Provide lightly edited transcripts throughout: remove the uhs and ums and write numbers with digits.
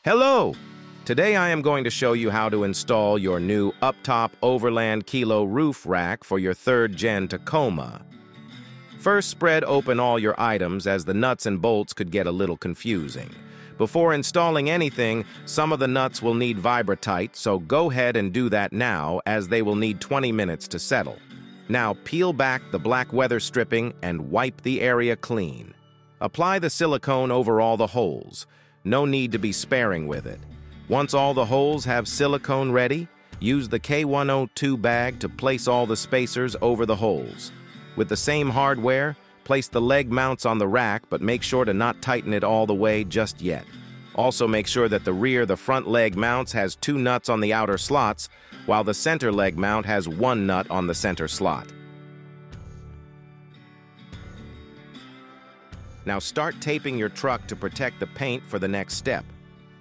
Hello! Today I am going to show you how to install your new upTOP Overland Kilo roof rack for your 3rd Gen Tacoma. First, spread open all your items as the nuts and bolts could get a little confusing. Before installing anything, some of the nuts will need Vibratite, so go ahead and do that now as they will need 20 minutes to settle. Now peel back the black weather stripping and wipe the area clean. Apply the silicone over all the holes. No need to be sparing with it. Once all the holes have silicone ready, use the K102 bag to place all the spacers over the holes. With the same hardware, place the leg mounts on the rack, but make sure to not tighten it all the way just yet. Also make sure that the front leg mounts has 2 nuts on the outer slots, while the center leg mount has 1 nut on the center slot. Now start taping your truck to protect the paint for the next step.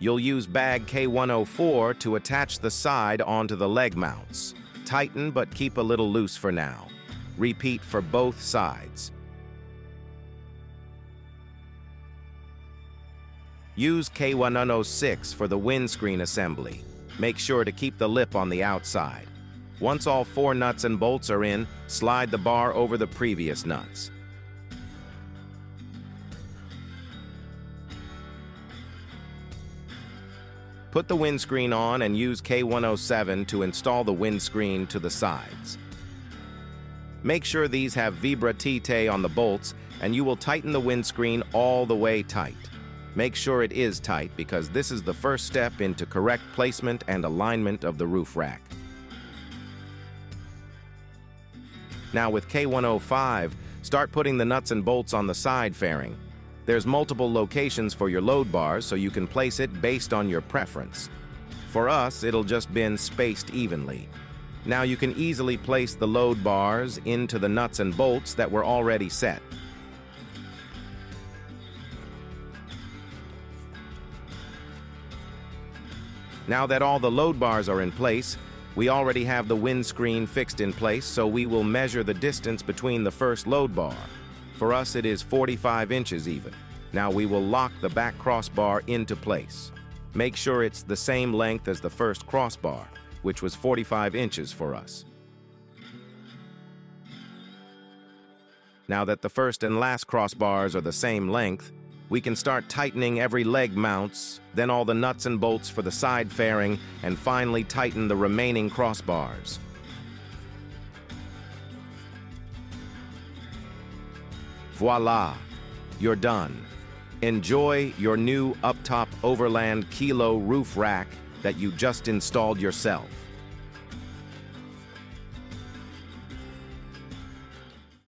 You'll use bag K104 to attach the side onto the leg mounts. Tighten but keep a little loose for now. Repeat for both sides. Use K106 for the windscreen assembly. Make sure to keep the lip on the outside. Once all 4 nuts and bolts are in, slide the bar over the previous nuts. Put the windscreen on and use K107 to install the windscreen to the sides. Make sure these have Vibratite on the bolts, and you will tighten the windscreen all the way tight. Make sure it is tight because this is the first step into correct placement and alignment of the roof rack. Now with K105, start putting the nuts and bolts on the side fairing. There's multiple locations for your load bars, so you can place it based on your preference. For us, it'll just been spaced evenly. Now you can easily place the load bars into the nuts and bolts that were already set. Now that all the load bars are in place, we already have the windscreen fixed in place, so we will measure the distance between the first load bar. For us, it is 45 inches even. Now we will lock the back crossbar into place. Make sure it's the same length as the first crossbar, which was 45 inches for us. Now that the first and last crossbars are the same length, we can start tightening every leg mounts, then all the nuts and bolts for the side fairing, and finally tighten the remaining crossbars. Voila! You're done. Enjoy your new upTOP Overland Kilo roof rack that you just installed yourself.